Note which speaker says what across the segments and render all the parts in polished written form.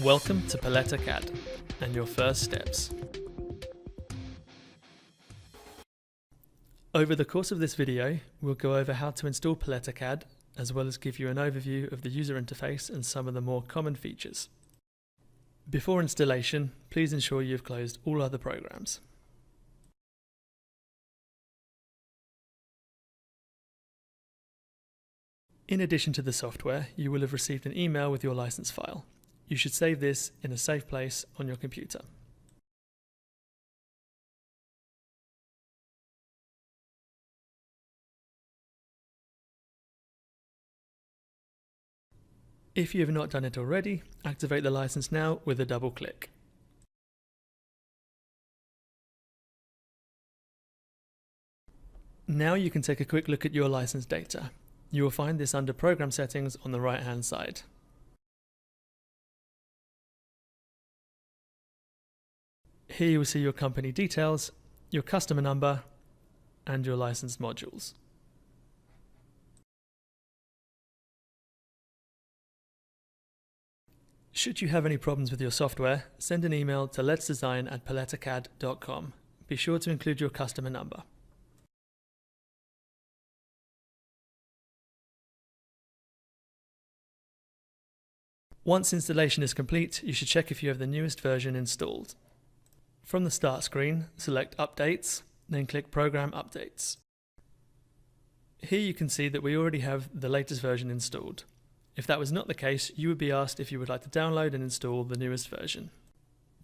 Speaker 1: Welcome to CAD and your first steps. Over the course of this video, we'll go over how to install CAD, as well as give you an overview of the user interface and some of the more common features. Before installation, please ensure you've closed all other programs. In addition to the software, you will have received an email with your license file. You should save this in a safe place on your computer. If you have not done it already, activate the license now with a double click. Now you can take a quick look at your license data. You will find this under Program Settings on the right-hand side. Here you will see your company details, your customer number, and your license modules. Should you have any problems with your software, send an email to letsdesign@paletacad.com. Be sure to include your customer number. Once installation is complete, you should check if you have the newest version installed. From the Start screen, select Updates, then click Program Updates. Here you can see that we already have the latest version installed. If that was not the case, you would be asked if you would like to download and install the newest version.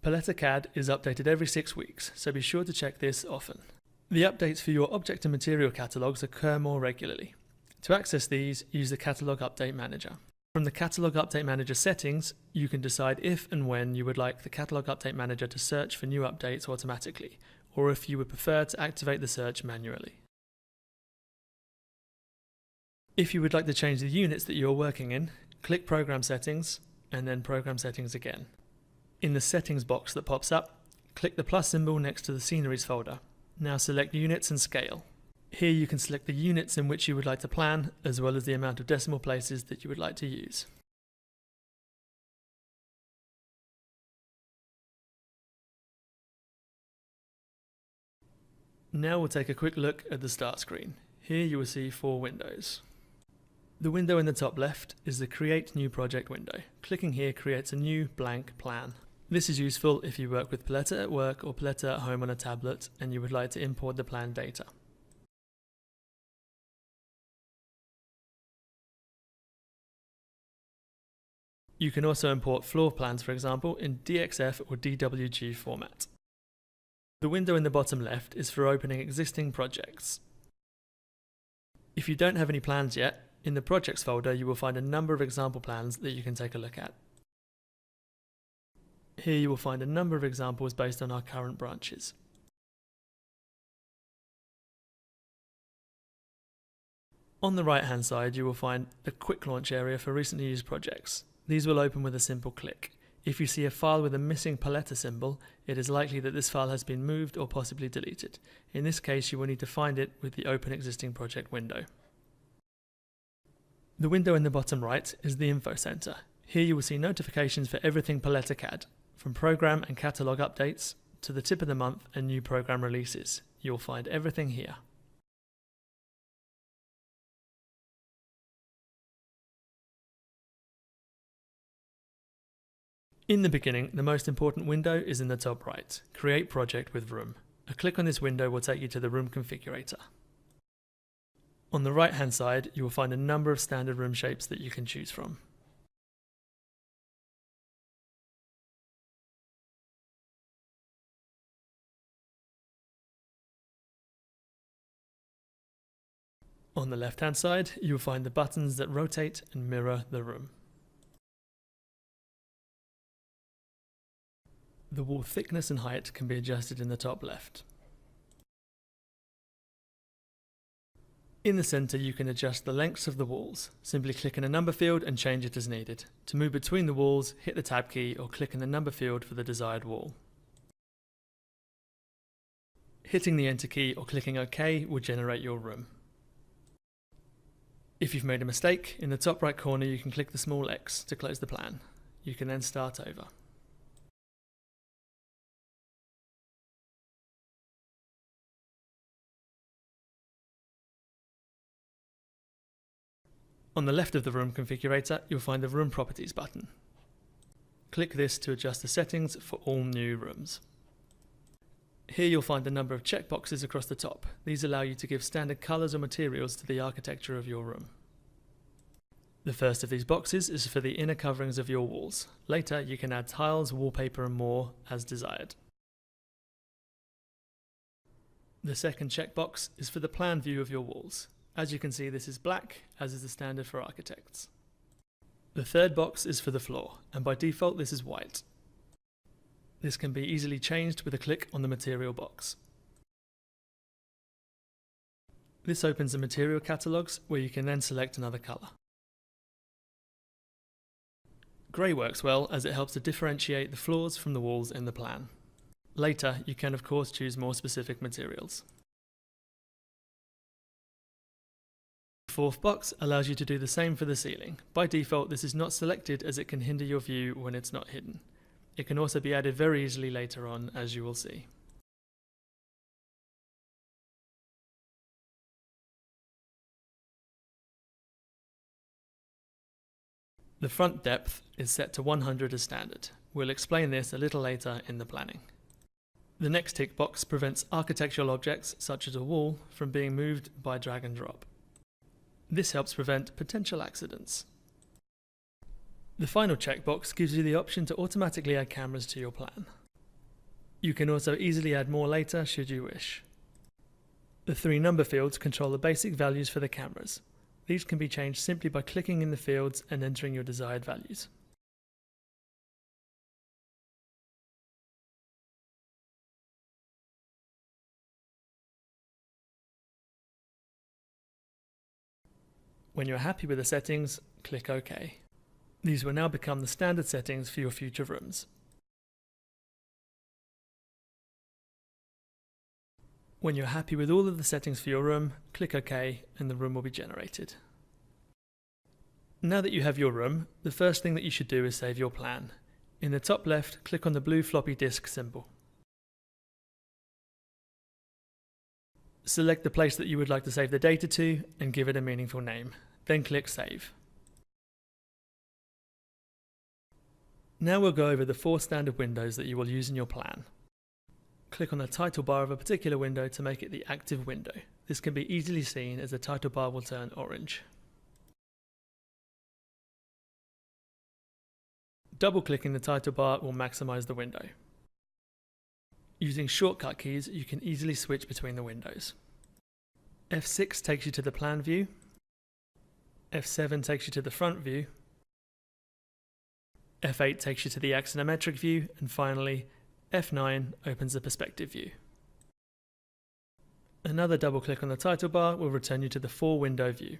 Speaker 1: CAD is updated every 6 weeks, so be sure to check this often. The updates for your object and material catalogs occur more regularly. To access these, use the Catalog Update Manager. From the Catalog Update Manager settings, you can decide if and when you would like the Catalog Update Manager to search for new updates automatically, or if you would prefer to activate the search manually. If you would like to change the units that you are working in, click Program Settings and then Program Settings again. In the Settings box that pops up, click the plus symbol next to the Sceneries folder. Now select Units and Scale. Here you can select the units in which you would like to plan, as well as the amount of decimal places that you would like to use. Now we'll take a quick look at the Start screen. Here you will see 4 windows. The window in the top left is the Create New Project window. Clicking here creates a new blank plan. This is useful if you work with Paletta at work or Paletta at home on a tablet and you would like to import the plan data. You can also import floor plans, for example, in DXF or DWG format. The window in the bottom left is for opening existing projects. If you don't have any plans yet, in the Projects folder you will find a number of example plans that you can take a look at. Here you will find a number of examples based on our current branches. On the right hand side you will find the Quick Launch area for recently used projects. These will open with a simple click. If you see a file with a missing Paletta symbol, it is likely that this file has been moved or possibly deleted. In this case, you will need to find it with the Open Existing Project window. The window in the bottom right is the Info Center. Here you will see notifications for everything CAD, from program and catalog updates to the tip of the month and new program releases. You will find everything here. In the beginning, the most important window is in the top right, Create Project with Room. A click on this window will take you to the room configurator. On the right hand side, you will find a number of standard room shapes that you can choose from. On the left hand side, you will find the buttons that rotate and mirror the room. The wall thickness and height can be adjusted in the top left. In the center you can adjust the lengths of the walls. Simply click in a number field and change it as needed. To move between the walls, hit the tab key or click in the number field for the desired wall. Hitting the enter key or clicking OK will generate your room. If you've made a mistake, in the top right corner you can click the small X to close the plan. You can then start over. On the left of the room configurator, you'll find the Room Properties button. Click this to adjust the settings for all new rooms. Here you'll find a number of checkboxes across the top. These allow you to give standard colours or materials to the architecture of your room. The first of these boxes is for the inner coverings of your walls. Later you can add tiles, wallpaper and more as desired. The second checkbox is for the plan view of your walls. As you can see, this is black, as is the standard for architects. The third box is for the floor, and by default this is white. This can be easily changed with a click on the material box. This opens the material catalogues, where you can then select another colour. Grey works well as it helps to differentiate the floors from the walls in the plan. Later you can of course choose more specific materials. The fourth box allows you to do the same for the ceiling. By default this is not selected as it can hinder your view when it's not hidden. It can also be added very easily later on, as you will see. The front depth is set to 100 as standard. We'll explain this a little later in the planning. The next tick box prevents architectural objects, such as a wall, from being moved by drag and drop. This helps prevent potential accidents. The final checkbox gives you the option to automatically add cameras to your plan. You can also easily add more later should you wish. The three number fields control the basic values for the cameras. These can be changed simply by clicking in the fields and entering your desired values. When you're happy with the settings, click OK. These will now become the standard settings for your future rooms. When you're happy with all of the settings for your room, click OK and the room will be generated. Now that you have your room, the first thing that you should do is save your plan. In the top left, click on the blue floppy disk symbol. Select the place that you would like to save the data to and give it a meaningful name. Then click Save. Now we'll go over the 4 standard windows that you will use in your plan. Click on the title bar of a particular window to make it the active window. This can be easily seen as the title bar will turn orange. Double-clicking the title bar will maximize the window. Using shortcut keys, you can easily switch between the windows. F6 takes you to the plan view. F7 takes you to the front view. F8 takes you to the axonometric view, and finally F9 opens the perspective view. Another double click on the title bar will return you to the 4-window view.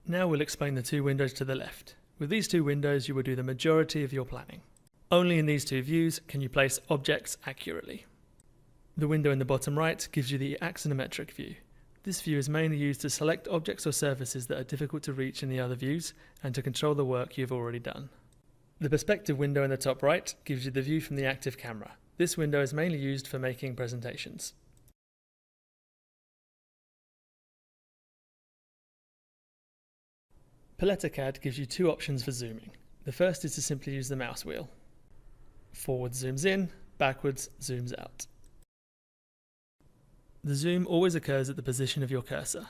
Speaker 1: Now we'll explain the 2 windows to the left. With these 2 windows you will do the majority of your planning. Only in these 2 views can you place objects accurately. The window in the bottom right gives you the axonometric view. This view is mainly used to select objects or surfaces that are difficult to reach in the other views and to control the work you've already done. The perspective window in the top right gives you the view from the active camera. This window is mainly used for making presentations. CAD gives you 2 options for zooming. The first is to simply use the mouse wheel. Forwards zooms in, backwards zooms out. The zoom always occurs at the position of your cursor.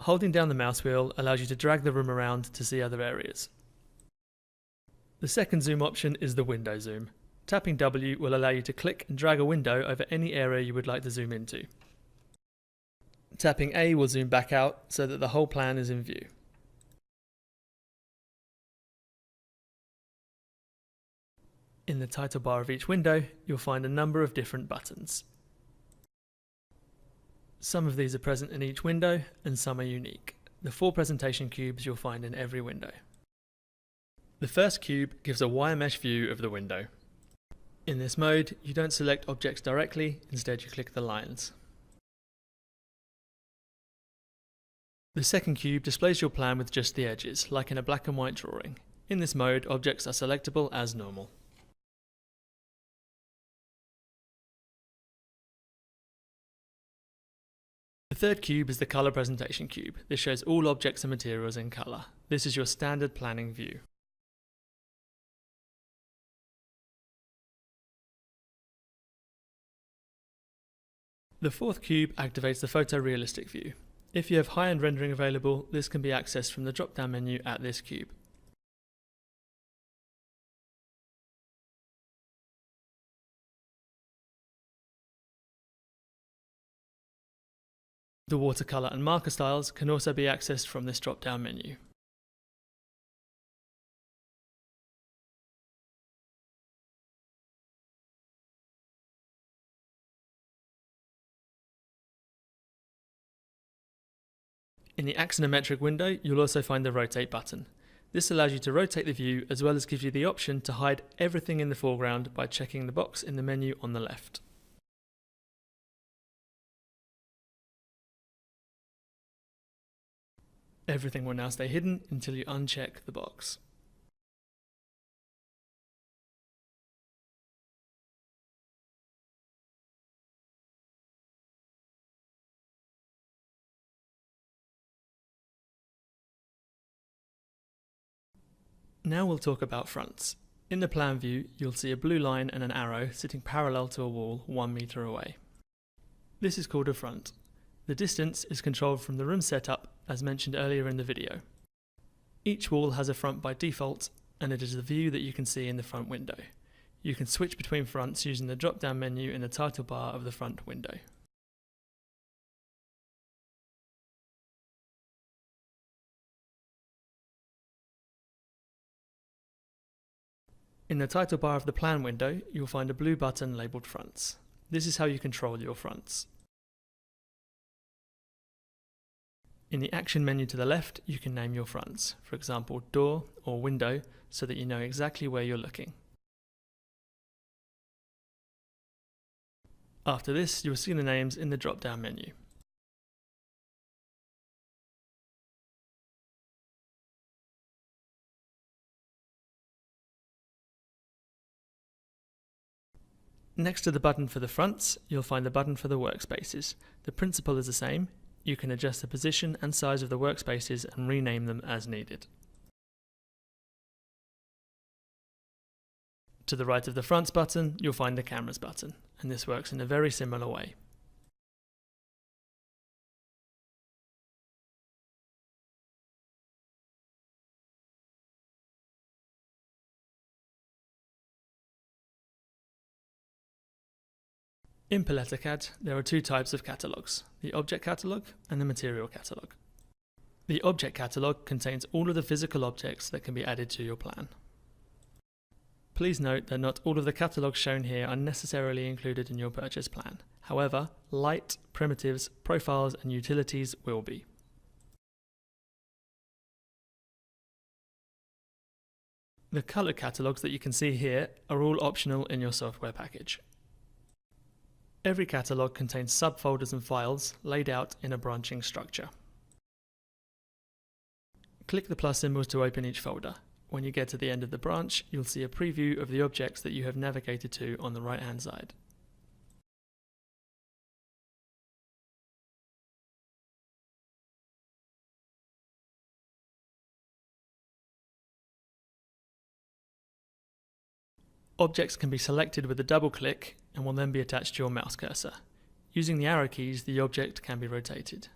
Speaker 1: Holding down the mouse wheel allows you to drag the room around to see other areas. The second zoom option is the window zoom. Tapping W will allow you to click and drag a window over any area you would like to zoom into. Tapping A will zoom back out so that the whole plan is in view. In the title bar of each window, you'll find a number of different buttons. Some of these are present in each window and some are unique. The 4 presentation cubes you'll find in every window. The first cube gives a wire mesh view of the window. In this mode, you don't select objects directly, instead you click the lines. The second cube displays your plan with just the edges, like in a black and white drawing. In this mode, objects are selectable as normal. The third cube is the colour presentation cube. This shows all objects and materials in colour. This is your standard planning view. The fourth cube activates the photorealistic view. If you have high-end rendering available, this can be accessed from the drop-down menu at this cube. The watercolour and marker styles can also be accessed from this drop-down menu. In the axonometric window, you'll also find the rotate button. This allows you to rotate the view as well as gives you the option to hide everything in the foreground by checking the box in the menu on the left. Everything will now stay hidden until you uncheck the box. Now we'll talk about fronts. In the plan view, you'll see a blue line and an arrow sitting parallel to a wall 1 meter away. This is called a front. The distance is controlled from the room setup as mentioned earlier in the video. Each wall has a front by default, and it is the view that you can see in the front window. You can switch between fronts using the drop-down menu in the title bar of the front window. In the title bar of the plan window, you'll find a blue button labelled Fronts. This is how you control your fronts. In the action menu to the left, you can name your fronts, for example door or window, so that you know exactly where you're looking. After this, you'll see the names in the drop-down menu. Next to the button for the fronts, you'll find the button for the workspaces. The principle is the same. You can adjust the position and size of the workspaces and rename them as needed. To the right of the fronts button, you'll find the cameras button, and this works in a very similar way. In Palette CAD, there are two types of catalogues, the Object Catalogue and the Material Catalogue. The Object Catalogue contains all of the physical objects that can be added to your plan. Please note that not all of the catalogues shown here are necessarily included in your purchase plan. However, light, primitives, profiles and utilities will be. The colour catalogues that you can see here are all optional in your software package. Every catalogue contains subfolders and files laid out in a branching structure. Click the plus symbols to open each folder. When you get to the end of the branch, you'll see a preview of the objects that you have navigated to on the right-hand side. Objects can be selected with a double click and will then be attached to your mouse cursor. Using the arrow keys, the object can be rotated.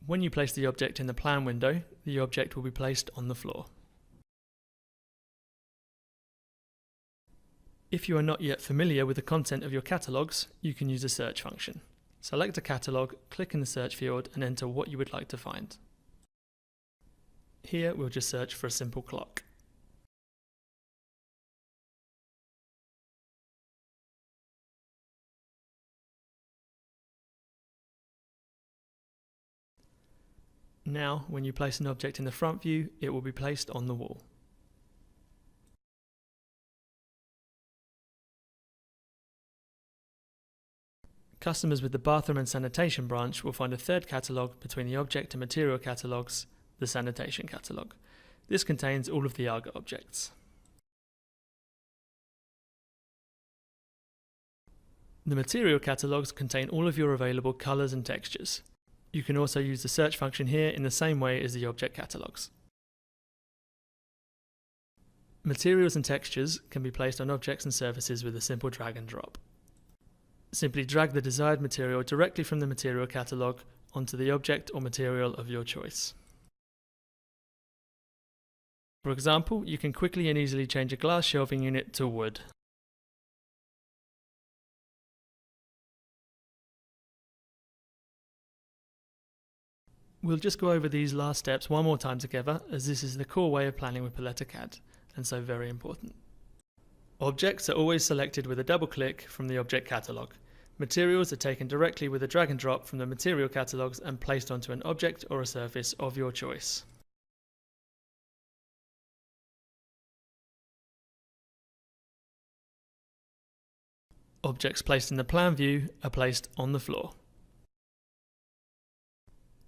Speaker 1: When you place the object in the plan window, the object will be placed on the floor. If you are not yet familiar with the content of your catalogues, you can use a search function. Select a catalogue, click in the search field and enter what you would like to find. Here we'll just search for a simple clock. Now, when you place an object in the front view, it will be placed on the wall. customers with the bathroom and sanitation branch will find a third catalogue between the object and material catalogues, the sanitation catalogue. This contains all of the ARGA objects. The material catalogues contain all of your available colours and textures. You can also use the search function here in the same way as the object catalogues. Materials and textures can be placed on objects and surfaces with a simple drag and drop. Simply drag the desired material directly from the material catalogue onto the object or material of your choice. For example, you can quickly and easily change a glass shelving unit to wood. We'll just go over these last steps one more time together, as this is the core way of planning with Palette CAD, and so very important. Objects are always selected with a double click from the object catalogue. Materials are taken directly with a drag and drop from the material catalogues and placed onto an object or a surface of your choice. Objects placed in the plan view are placed on the floor.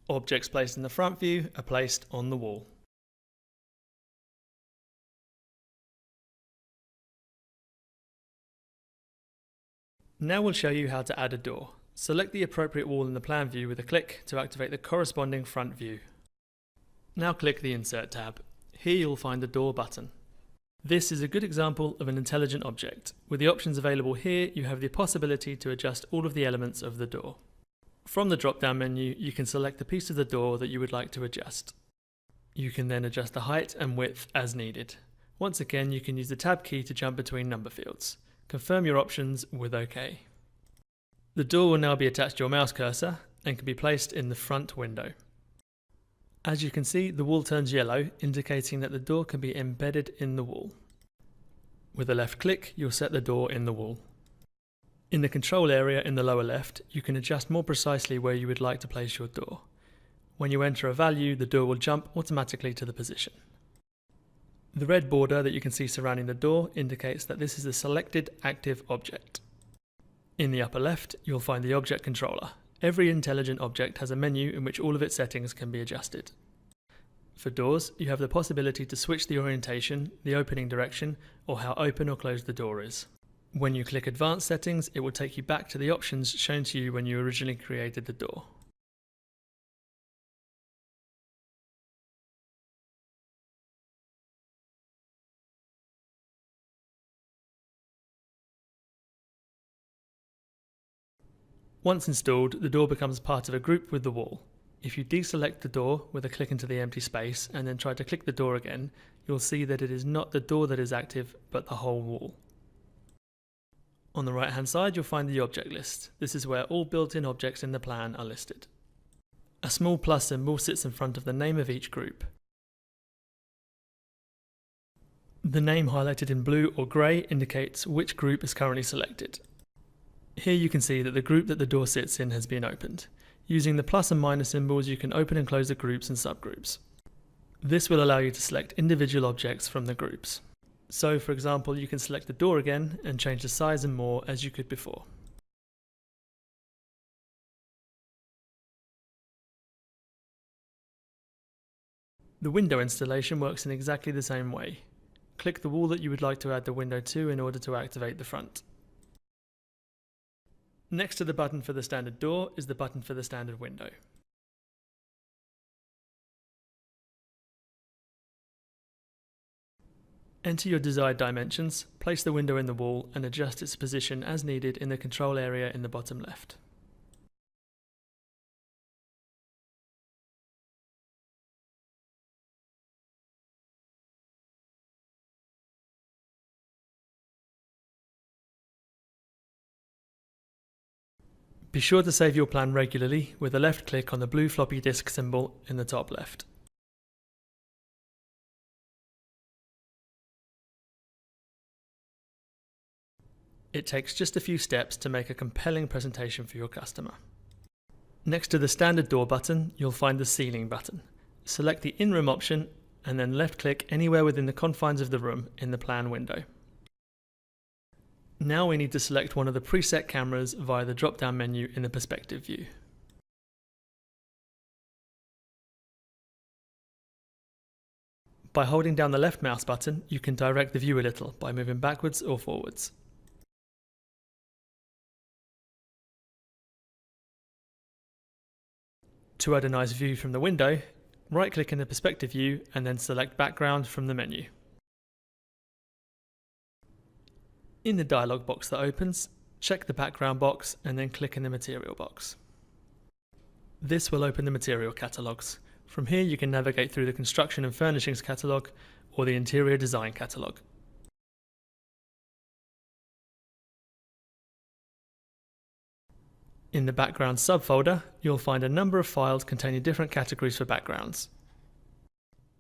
Speaker 1: Objects placed in the front view are placed on the wall. Now we'll show you how to add a door. Select the appropriate wall in the plan view with a click to activate the corresponding front view. Now click the Insert tab. Here you'll find the Door button. This is a good example of an intelligent object. With the options available here, you have the possibility to adjust all of the elements of the door. From the drop-down menu, you can select the piece of the door that you would like to adjust. You can then adjust the height and width as needed. Once again, you can use the Tab key to jump between number fields. Confirm your options with OK. The door will now be attached to your mouse cursor and can be placed in the front window. As you can see, the wall turns yellow, indicating that the door can be embedded in the wall. With a left click, you'll set the door in the wall. In the control area in the lower left, you can adjust more precisely where you would like to place your door. When you enter a value, the door will jump automatically to the position. The red border that you can see surrounding the door indicates that this is a selected active object. In the upper left, you'll find the object controller. Every intelligent object has a menu in which all of its settings can be adjusted. For doors, you have the possibility to switch the orientation, the opening direction, or how open or closed the door is. When you click Advanced Settings, it will take you back to the options shown to you when you originally created the door. Once installed, the door becomes part of a group with the wall. If you deselect the door with a click into the empty space and then try to click the door again, you'll see that it is not the door that is active, but the whole wall. On the right hand side, you'll find the object list. This is where all built-in objects in the plan are listed. A small plus symbol sits in front of the name of each group. The name highlighted in blue or grey indicates which group is currently selected. Here you can see that the group that the door sits in has been opened. Using the plus and minus symbols, you can open and close the groups and subgroups. This will allow you to select individual objects from the groups. So, for example, you can select the door again and change the size and more as you could before. The window installation works in exactly the same way. Click the wall that you would like to add the window to in order to activate the front. Next to the button for the standard door is the button for the standard window. Enter your desired dimensions, place the window in the wall and adjust its position as needed in the control area in the bottom left. Be sure to save your plan regularly with a left click on the blue floppy disk symbol in the top left. It takes just a few steps to make a compelling presentation for your customer. Next to the standard door button, you'll find the ceiling button. Select the in-room option and then left click anywhere within the confines of the room in the plan window. Now we need to select one of the preset cameras via the drop-down menu in the perspective view. By holding down the left mouse button, you can direct the view a little by moving backwards or forwards. To add a nice view from the window, right-click in the perspective view and then select Background from the menu. In the dialog box that opens, check the background box and then click in the material box. This will open the material catalogues. From here you can navigate through the construction and furnishings catalogue or the interior design catalogue. In the background subfolder, you'll find a number of files containing different categories for backgrounds.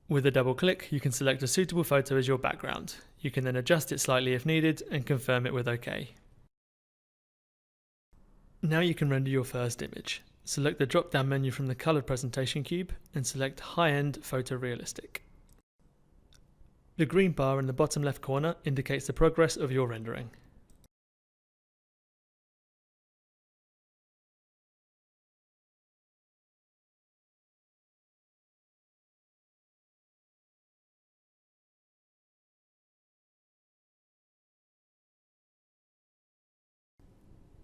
Speaker 1: With a double click, you can select a suitable photo as your background. You can then adjust it slightly if needed and confirm it with OK. Now you can render your first image. Select the drop-down menu from the coloured presentation cube and select High-End Photorealistic. The green bar in the bottom left corner indicates the progress of your rendering.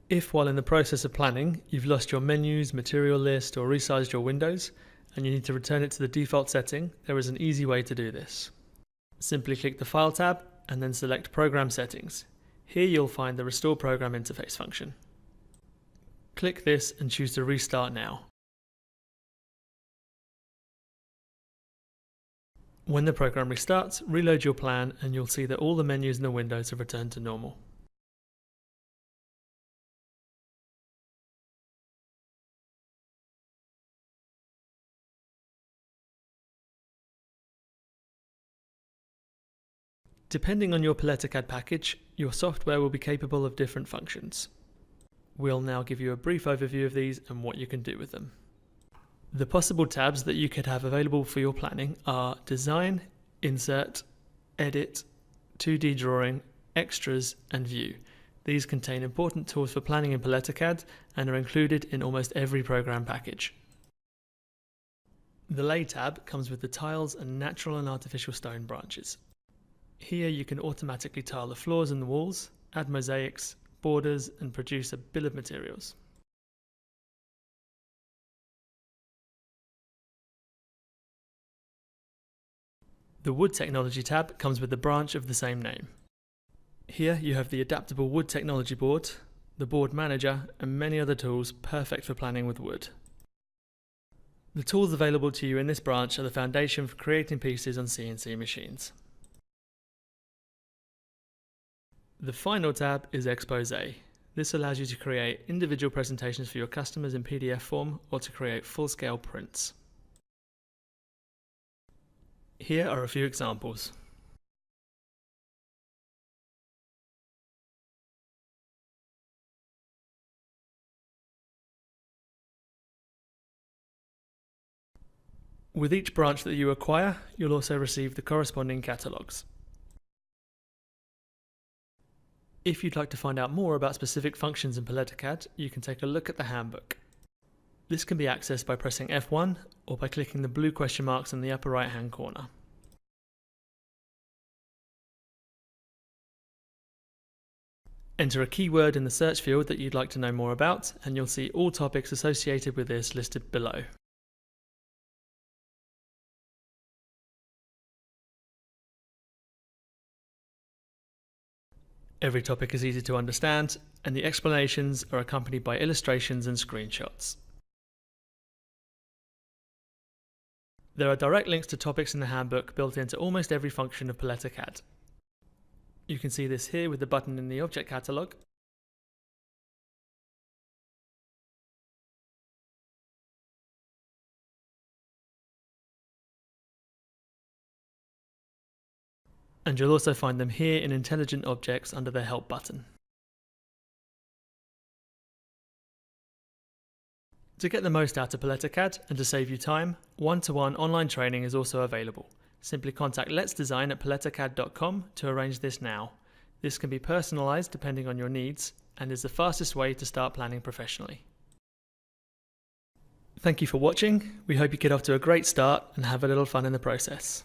Speaker 1: If while in the process of planning you've lost your menus, material list or resized your windows and you need to return it to the default setting, there is an easy way to do this. Simply click the File tab and then select Program Settings. Here you'll find the Restore Program Interface function. Click this and choose to restart now. When the program restarts, reload your plan and you'll see that all the menus in the windows have returned to normal. Depending on your CAD package, your software will be capable of different functions. We'll now give you a brief overview of these and what you can do with them. The possible tabs that you could have available for your planning are Design, Insert, Edit, 2D Drawing, Extras and View. These contain important tools for planning in CAD and are included in almost every program package. The Lay tab comes with the tiles and natural and artificial stone branches. Here you can automatically tile the floors and the walls, add mosaics, borders and produce a bill of materials. The Wood Technology tab comes with the branch of the same name. Here you have the adaptable wood technology board, the board manager and many other tools perfect for planning with wood. The tools available to you in this branch are the foundation for creating pieces on CNC machines. The final tab is Expose. This allows you to create individual presentations for your customers in PDF form or to create full-scale prints. Here are a few examples. With each branch that you acquire, you'll also receive the corresponding catalogues. If you'd like to find out more about specific functions in CAD, you can take a look at the Handbook. This can be accessed by pressing F1 or by clicking the blue question marks in the upper right hand corner. Enter a keyword in the search field that you'd like to know more about and you'll see all topics associated with this listed below. Every topic is easy to understand, and the explanations are accompanied by illustrations and screenshots. There are direct links to topics in the handbook built into almost every function of CAD. You can see this here with the button in the Object Catalog, and you'll also find them here in Intelligent Objects under the Help button. To get the most out of CAD and to save you time, one-to-one online training is also available. Simply contact Let's Design at paletacad.com to arrange this now. This can be personalised depending on your needs and is the fastest way to start planning professionally. Thank you for watching. We hope you get off to a great start and have a little fun in the process.